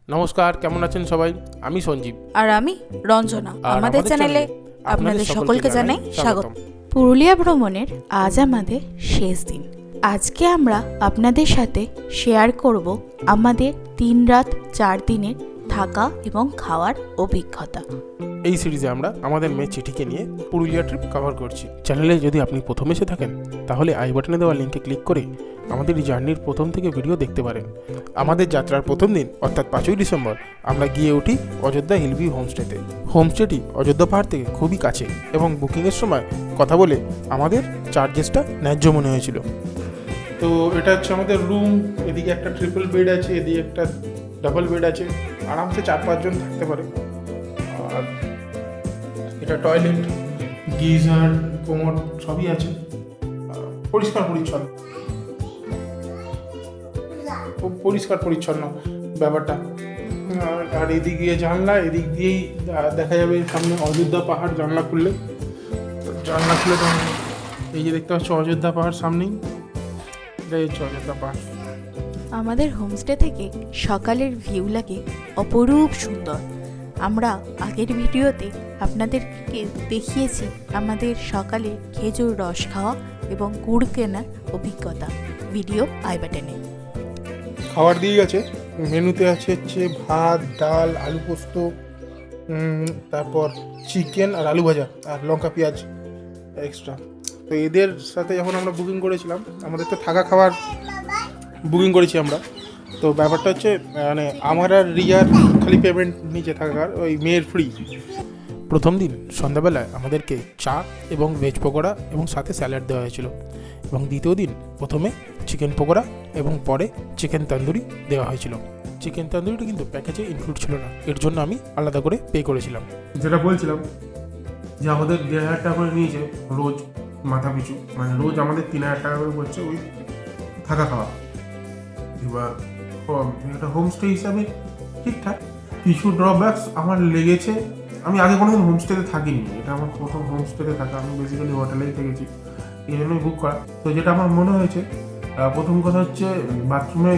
নমস্কার, কেমন আছেন সবাই? আমি সঞ্জীব আর আমি রঞ্জনা। আমাদের চ্যানেলে আপনাদের সকলকে জানাই স্বাগত। স্বাগতম। পুরুলিয়া ভ্রমণের আজ আমাদের শেষ দিন। আজকে আমরা আপনাদের সাথে শেয়ার করব আমাদের 3 রাত 4 দিনের থাকা এবং খাওয়ার অভিজ্ঞতা। এই সিরিজে আমরা আমাদের মেয়ে চিঠিকে নিয়ে পুরুলিয়া ট্রিপ কভার করছি। চ্যানেলে যদি আপনি প্রথম এসে থাকেন তাহলে আই বাটনে দেওয়া লিঙ্কে ক্লিক করে আমাদের এই জার্নির প্রথম থেকে ভিডিও দেখতে পারেন। আমাদের যাত্রার প্রথম দিন অর্থাৎ 5ই ডিসেম্বর আমরা গিয়ে উঠি অযোধ্যা হিলভিউ হোমস্টেতে। হোমস্টেটি অযোধ্যা পাহাড় থেকে খুবই কাছে এবং বুকিংয়ের সময় কথা বলে আমাদের চার্জেসটা ন্যায্য মনে হয়েছিল। তো এটা হচ্ছে আমাদের রুম। এদিকে একটা ট্রিপল বেড আছে, এদিকে একটা ডাবল বেড আছে, আরামসে 4-5 জন থাকতে পারে। আর এটা টয়লেট, গিজার, কোমর সবই আছে, পরিষ্কার পরিচ্ছন্ন, খুব পরিষ্কার পরিচ্ছন্ন ব্যাপারটা। আর এদিক দিয়ে জানলা, এদিক দিয়েই দেখা যাবে সামনে অযোধ্যা পাহাড়। জানলা খুললে তো এই যে দেখতে পাচ্ছ অযোধ্যা পাহাড় সামনেই, এটাই হচ্ছে অযোধ্যা পাহাড়। আমাদের হোমস্টে থেকে সকালের ভিউ লাগে অপরূপ সুন্দর। আমরা আগের ভিডিওতে আপনাদেরকে দেখিয়েছি আমাদের সকালে খেজুর রস খাওয়া এবং গুড় কেনার অভিজ্ঞতা। ভিডিও আই বাটনে। খাবার দিয়ে গেছে, মেনুতে আছে হচ্ছে ভাত, ডাল, আলু পোস্ত, তারপর চিকেন আর আলু ভাজা আর লঙ্কা পেঁয়াজ এক্সট্রা। তো এদের সাথে যখন আমরা বুকিং করেছিলাম, আমাদের তো থাকা খাবার বুকিং করেছি আমরা। তো ব্যাপারটা হচ্ছে মানে আমার আর রিয়ার খালি পেমেন্ট নিচে থাকার, ওই মেয়ের ফ্রি। প্রথম দিন সন্ধ্যাবেলায় আমাদেরকে চা এবং ভেজ পকোড়া এবং সাথে স্যালাড দেওয়া হয়েছিল, এবং দ্বিতীয় দিন প্রথমে চিকেন পকোড়া এবং পরে চিকেন তন্দুরি দেওয়া হয়েছিল। চিকেন তন্দুরিটা কিন্তু প্যাকেজে ইনক্লুড ছিল না, এর জন্য আমি আলাদা করে পে করেছিলাম। যেটা বলছিলাম যে আমাদের 1,500 টাকা করে নিয়েছে রোজ মাথা পিছু, মানে রোজ আমাদের 3,000 টাকা করে পড়ছে ওই থাকা খাওয়া। এবার একটা হোমস্টে হিসাবে ঠিকঠাক। কিছু ড্রব্যাকস আমার লেগেছে, আমি আগে কোনোদিন হোমস্টেতে থাকিনি, এটা আমার প্রথম হোমস্টেতে থাকা। আমি বেসিক্যালি হোটেলেই থেকেছি, এই জন্যই বুক করা। তো যেটা আমার মনে হয়েছে, প্রথম কথা হচ্ছে বাথরুমে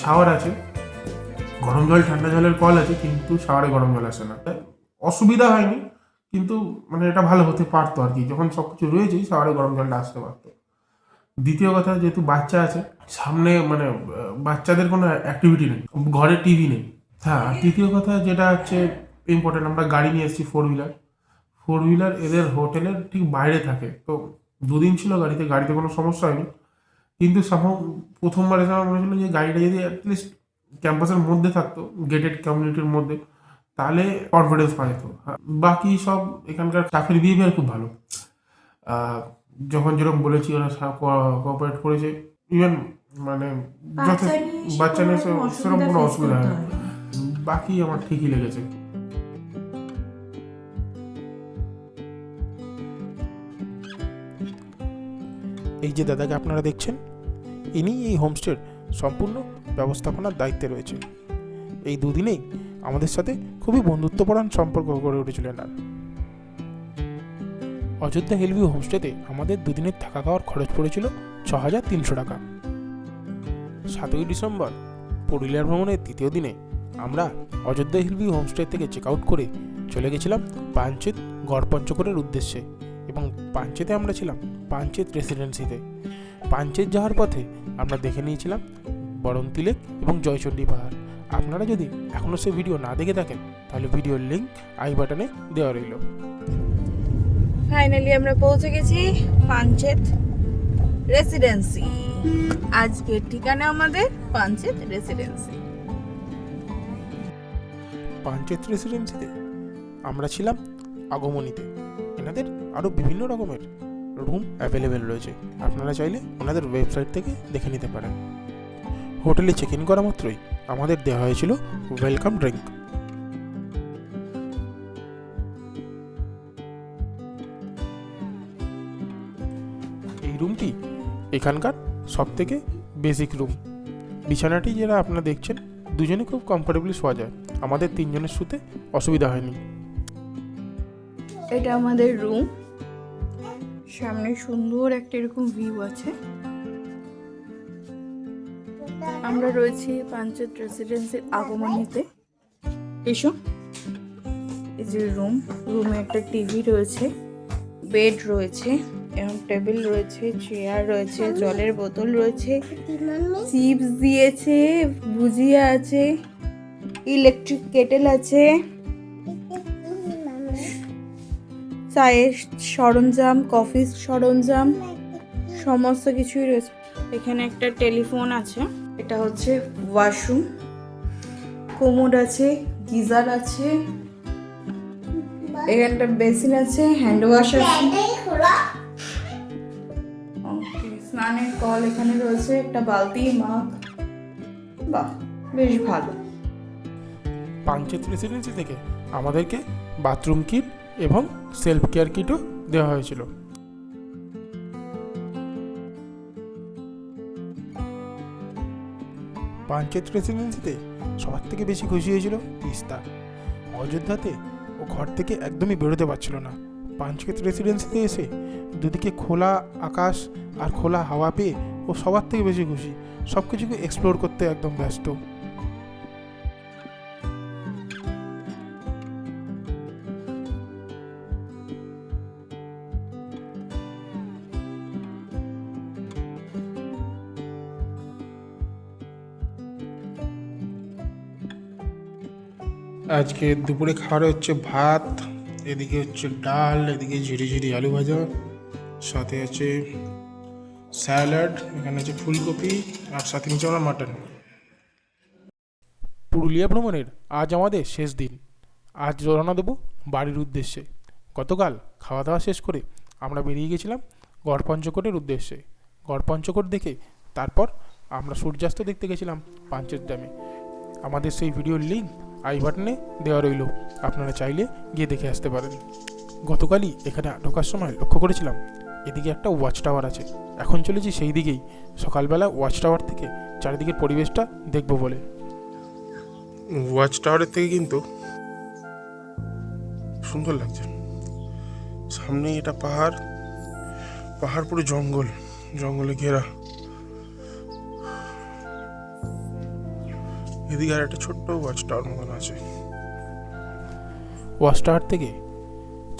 শাওয়ার আছে, গরম জল ঠান্ডা জলের কল আছে, কিন্তু শাওয়ারে গরম জল আসে না। অসুবিধা হয়নি, কিন্তু মানে এটা ভালো হতে পারতো আর কি, যখন সব কিছু রয়েছে শাওয়ারে গরম জলটা আসতে পারতো। দ্বিতীয় কথা, যেহেতু বাচ্চা আছে সামনে, মানে বাচ্চাদের কোনো অ্যাক্টিভিটি নেই, ঘরে টিভি নেই। হ্যাঁ, আর তৃতীয় কথা যেটা হচ্ছে ইম্পর্টেন্ট, আমরা গাড়ি নিয়ে এসেছি 4 হুইলার। এদের হোটেলের ঠিক বাইরে থাকে। তো 2 দিন ছিল গাড়িতে কোনো সমস্যা হয়নি, কিন্তু প্রথমবার এসে আমার মনে হচ্ছিল যে গাড়িটা যদি অ্যাটলিস্ট ক্যাম্পাসের মধ্যে থাকতো, গেটেড কমিউনিটির মধ্যে, তাহলে কনফিডেন্স পাওয়া যেত। বাকি সব এখানকার স্টাফের বিহেভিয়ার খুব ভালো। যখন যেরকম বলেছি ওরা কোঅপারেট করেছে। ইভেন মানে বাচ্চা নিয়ে সেরকম কোনো অসুবিধা হয় না। বাকি আমার ঠিকই লেগেছে। এই যে দাদাকে আপনারা দেখছেন, ইনি এই হোমস্টের সম্পূর্ণ ব্যবস্থাপনার দায়িত্বে রয়েছে। এই 2 দিনেই আমাদের সাথে খুবই বন্ধুত্বপূর্ণ সম্পর্ক গড়ে উঠেছিলেন। আর অযোধ্যা হিলভিউ হোমস্টেতে আমাদের 2 দিনের থাকা খাওয়ার খরচ পড়েছিল 6,300 টাকা। 7ই ডিসেম্বর পুরুলিয়ার ভ্রমণের 3য় দিনে আমরা অযোধ্যা হিলভিউ হোমস্টে থেকে চেক আউট করে চলে গেছিলাম পাঞ্চেত গড়পঞ্চকোটের উদ্দেশ্যে, এবং পাঞ্চেতে আমরা ছিলাম পাঞ্চেত রেসিডেন্সিতে। পাঞ্চেত যাওয়ার পথে আমরা দেখে নিয়েছিলাম বরন্তি লেক এবং জয়চণ্ডী পাহাড়। আপনারা যদি এখনও সে ভিডিও না দেখে থাকেন তাহলে ভিডিওর লিঙ্ক আই বাটনে দেওয়া রইল। ফাইনালি আমরা পৌঁছে গেছি পাঞ্চেত রেসিডেন্সি। আজকের ঠিকানা আমাদের পাঞ্চেত রেসিডেন্সি। পাঞ্চেত রেসিডেন্সিতে আমরা ছিলাম আগমনীতে। এনাদের আরও বিভিন্ন রকমের রুম অ্যাভেলেবেল রয়েছে, আপনারা চাইলে ওনাদের ওয়েবসাইট থেকে দেখে নিতে পারেন। হোটেলে চেক ইন করা মাত্রই আমাদের দেওয়া হয়েছিল ওয়েলকাম ড্রিঙ্ক। এই রুমটি এখানকার সবথেকে বেসিক রুম। বিছানাটি যেটা আপনারা দেখছেন, দুজনে খুব কমফোর্টেবলি শোয়া যায়, আমাদের 3 জনের শুতে অসুবিধা হয়নি। এটা আমাদের রুম, সামনে সুন্দর একটা এরকম ভিউ আছে। আমরা রয়েছি পাঞ্চেত রেসিডেন্সির আগমনীতে। এসো। এই যে রুমে একটা টিভি রয়েছে, বেড রয়েছে এবং টেবিল রয়েছে, চেয়ার রয়েছে, জলের বোতল রয়েছে, চিপস দিয়েছে, ভুজিয়া আছে, ইলেকট্রিক কেটেল আছে, চায়ের সরঞ্জাম, কফির সরঞ্জাম, সমস্ত কিছুই রয়েছে। এখানে একটা টেলিফোন আছে, এটা হচ্ছে ওয়াশরুম, কোমোড আছে, গিজার আছে, এখানটা বেসিন আছে, হ্যান্ড ওয়াশ আছে, স্নানের কল এখানে রয়েছে, একটা বালতি, মাগ। বাহ, বেশ ভালো। পাঞ্চেত রেসিডেন্সি থেকে আমাদেরকে বাথরুম কিট এবং সেলফ কেয়ার কিটও দেওয়া হয়েছিল। পাঞ্চেত রেসিডেন্সিতে সবার থেকে বেশি খুশি হয়েছিল তিস্তা। অযোধ্যাতে ও ঘর থেকে একদমই বেরোতে পারছিল না, পাঞ্চেত রেসিডেন্সিতে এসে দুদিকে খোলা আকাশ আর খোলা হাওয়া পেয়ে ও সবার থেকে বেশি খুশি, সব কিছুকে এক্সপ্লোর করতে একদম ব্যস্ত। আজকে দুপুরে খাওয়ারে হচ্ছে ভাত, এদিকে হচ্ছে ডাল, এদিকে ঝিরিঝিরি আলু ভাজা, সাথে আছে স্যালাড, এখানে আছে ফুলকপি আর সাথে নিচে আমরা মাটন। পুরুলিয়া ভ্রমণের আজ আমাদের শেষ দিন। আজ রওনা দেবো বাড়ির উদ্দেশ্যে। গতকাল খাওয়া দাওয়া শেষ করে আমরা বেরিয়ে গেছিলাম গড়পঞ্চকোটের উদ্দেশ্যে। গড়পঞ্চকোট দেখে তারপর আমরা সূর্যাস্ত দেখতে গেছিলাম পাঞ্চেত ড্যামে। আমাদের সেই ভিডিওর লিঙ্ক আই বাটনে দেওয়া রইল, আপনারা চাইলে গিয়ে দেখে আসতে পারেন। গতকালই এখানে ঢোকার সময় লক্ষ্য করেছিলাম এদিকে একটা ওয়াচ টাওয়ার আছে, এখন চলেছি সেই দিকেই সকালবেলা ওয়াচ টাওয়ার থেকে চারিদিকের পরিবেশটা দেখব বলে। ওয়াচ টাওয়ারের থেকে কিন্তু সুন্দর লাগছে, সামনে এটা পাহাড়, পাহাড় পুরো জঙ্গল, জঙ্গলে ঘেরা। এদিকে আর একটা ছোট্ট ওয়াচ টাওয়ার মতন আছে। ওয়াচ টাওয়ার থেকে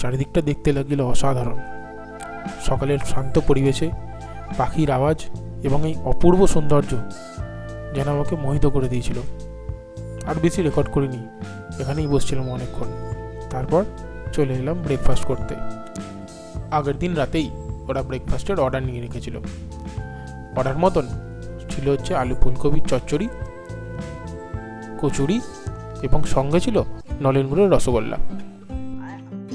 চারিদিকটা দেখতে লাগছিল অসাধারণ। সকালের শান্ত পরিবেশে পাখির আওয়াজ এবং এই অপূর্ব সৌন্দর্য যেন আমাকে মোহিত করে দিয়েছিল। আর বেশি রেকর্ড করিনি, এখানেই বসছিলাম অনেকক্ষণ। তারপর চলে এলাম ব্রেকফাস্ট করতে। আগের দিন রাতেই ওরা ব্রেকফাস্টের অর্ডার নিয়ে রেখেছিল। অর্ডার মতন ছিল হচ্ছে আলু ফুলকপির চচ্চড়ি, কচুরি এবং সঙ্গে ছিল নলেন গুড়ের রসগোল্লা।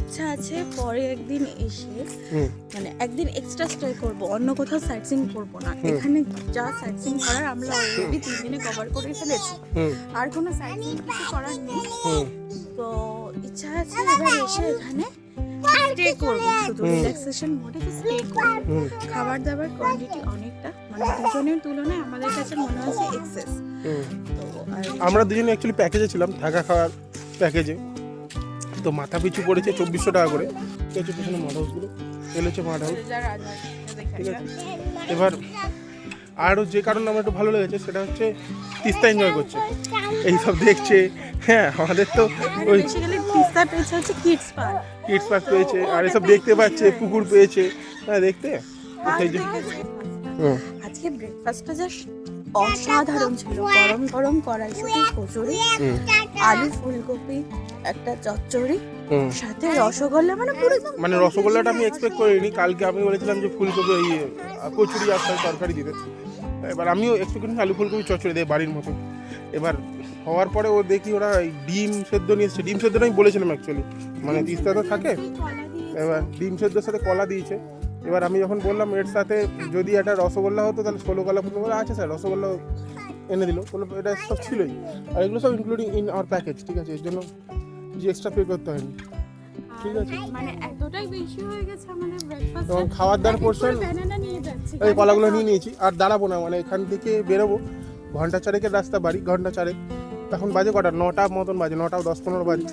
ইচ্ছা আছে পরে একদিন এসে মানে একদিন এক্সট্রা স্টে করব, অন্য কোথাও সাইট সিইং করব না। এখানে যা সাইট সিইং করার আমরা অলরেডি 3 দিনে কভার করে ফেলেছি, আর কোনো সাইট সিইং কিছু করার নেই। তো ইচ্ছা আছে এবার এসে এখানে স্টে করব, শুধু রিল্যাক্সেশন মোডে স্টে করব। খাবার দাবার কোয়ান্টিটি অনেকটা, মানে দুজনের তুলনায় আমাদের কাছে মনে হচ্ছে এক্সেস। তো আমরা দুজনে অ্যাকচুয়ালি প্যাকেজে ছিলাম, থাকা খাওয়ার প্যাকেজে। তো মাথা পিছু পড়েছে 2400 টাকা করে। ঠিক আছে, পিছনে মাড হাউসগুলো এলেছে মাড হাউস, ঠিক আছে। এবার আরও যে কারণে আমার একটু ভালো লেগেছে সেটা হচ্ছে তিস্তা এনজয় করছে, এইসব দেখছে। হ্যাঁ, আমাদের তো ওই তিস্তা পেয়েছে হচ্ছে কিডস পার্ক পেয়েছে, আর এসব দেখতে পাচ্ছে, পুকুর পেয়েছে, হ্যাঁ দেখতে। আজকে ব্রেকফাস্টটা জাস্ট অসাধারণ ছিল। গরম গরম কড়াইশুঁটি, কচুরি, আলু ফুলকপি, একটা চচ্চড়ি, সাথে রসগোল্লা, মানে পুরো মানে রসগোল্লাটা আমি এক্সপেক্ট করিনি। কালকে আমি বলেছিলাম যে ফুলকপি ওই কচুরি আর তরকারি দিতে, এবার আমিও এক্সপেক্ট করিনি আলু ফুলকপি চচ্চড়ি দেয় বাড়ির মতো। এবার হওয়ার পরে ও দেখি ওরা ডিম সেদ্ধ নিয়ে এসছে। ডিম সেদ্ধটা আমি বলেছিলাম অ্যাকচুয়ালি, মানে তিস্তা তো থাকে, এবার ডিম সেদ্ধর সাথে কলা দিয়েছে। এবার আমি যখন বললাম এর সাথে যদি একটা রসগোল্লা হতো তাহলে 16 কলা ফুলকপি আছে স্যার, রসগোল্লা এনে দিল, বললো এটা সব ছিলই, আর এগুলো সব ইনক্লুডিং ইন আওয়ার প্যাকেজ। ঠিক আছে, এর জন্য কিছু এক্সট্রা পে করতে হয়নি। ঠিক আছে, মানে এতটাই বেশি হয়ে গেছে আমাদের ব্রেকফাস্ট। এবং খাওয়ার দাওয়ার পোর্শন ব্যানানা নিয়ে যাচ্ছি, এই কলাগুলো নিয়ে নিয়েছি। আর দাঁড়াবো না, মানে এখান থেকে বেরোবো, ঘন্টা চারেকের রাস্তা, বাড়ি ঘন্টা চারেক। এখন বাজে কটা, 9টা মতন বাজে, 9টা 10-15 বাজে,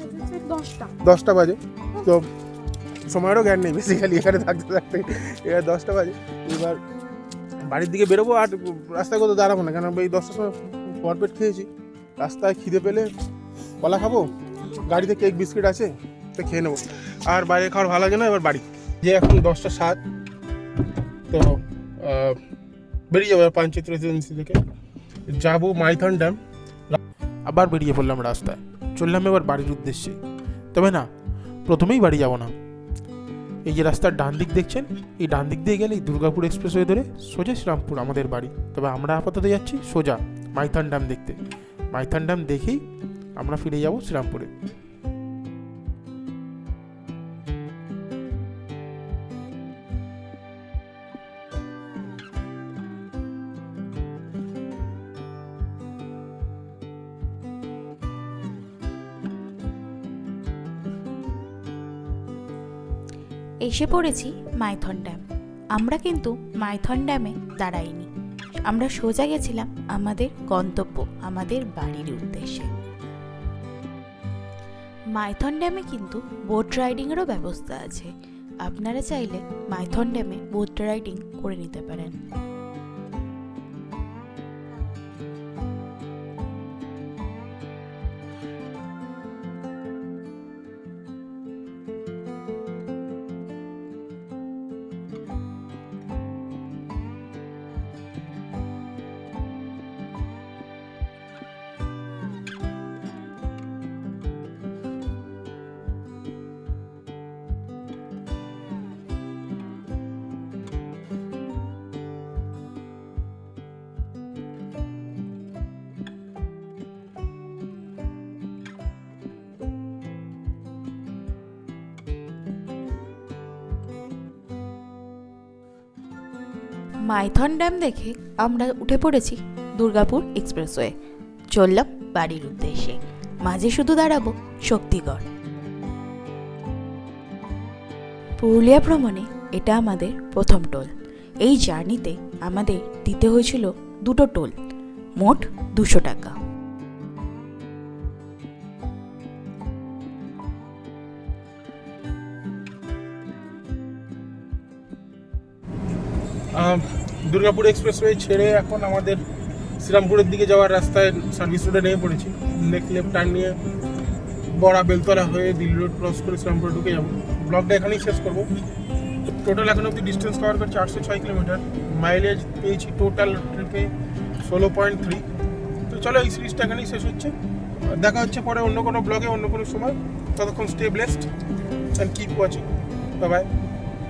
10টা বাজে। তো সময়েরও জ্ঞান নেই বেসিক্যালি এখানে থাকতে থাকতে, এবার 10টা বাজে। এবার বাড়ির দিকে বেরোবো, আর রাস্তায় কোথাও দাঁড়াবো না, কেন এই 10টার সময় ভরপেট খেয়েছি। রাস্তায় খিদে পেলে কলা খাবো, গাড়িতে কেক বিস্কিট আছে, তো খেয়ে নেবো। আর বাইরে খাওয়ার ভালো লাগে না, এবার বাড়ি যে এখন 10:07, তো বেরিয়ে যাবো পাঞ্চিত রেসিডেন্সি থেকে, যাবো মাইথন ড্যাম। আবার বেরিয়ে পড়লাম রাস্তায়, চললাম এবার বাড়ির উদ্দেশ্যে। তবে না, প্রথমেই বাড়ি যাব না। এই যে রাস্তার ডান দিক দেখছেন, এই ডান দিক দিয়ে গেলেই দুর্গাপুর এক্সপ্রেসওয়ে ধরে সোজা শ্রীরামপুর আমাদের বাড়ি। তবে আমরা আপাতত যাচ্ছি সোজা মাইথন ড্যাম দেখতে। মাইথন ড্যাম দেখেই আমরা ফিরে যাব শ্রীরামপুরে। এসে পড়েছি মাইথন ড্যাম। আমরা কিন্তু মাইথন ড্যামে দাঁড়াইনি, আমরা সোজা গেছিলাম আমাদের গন্তব্য, আমাদের বাড়ির উদ্দেশ্যে। মাইথন ড্যামে কিন্তু বোট রাইডিংয়েরও ব্যবস্থা আছে, আপনারা চাইলে মাইথন ড্যামে বোট রাইডিং করে নিতে পারেন। মাইথন ড্যাম দেখে আমরা উঠে পড়েছি দুর্গাপুর এক্সপ্রেসওয়ে, চললাম বাড়ির উদ্দেশ্যে। মাঝে শুধু দাঁড়াবো শক্তিগড়। পুরুলিয়া ভ্রমণে এটা আমাদের প্রথম টোল। এই জার্নিতে আমাদের দিতে হয়েছিল 2টো টোল, মোট 200 টাকা। দুর্গাপুর এক্সপ্রেসওয়ে ছেড়ে এখন আমাদের শ্রীরামপুরের দিকে যাওয়ার রাস্তায় সার্ভিস রোডে নেমে পড়েছি। নেক্সট লেফট টার্ন নিয়ে বড়া বেলতলা হয়ে দিল্লি রোড ক্রস করে শ্রীরামপুরে ঢুকে যাবো। ব্লগটা এখানেই শেষ করবো। টোটাল এখন অব্দি ডিস্টেন্স কভার করে 406 কিলোমিটার, মাইলেজ পেয়েছি টোটাল ট্রিপে 16.3। তো চলো, এই সিরিজটা এখানেই শেষ হচ্ছে। দেখা হচ্ছে পরে অন্য কোনো ব্লগে, অন্য কোনো সময়। ততক্ষণ stay blessed and keep watching. Bye bye.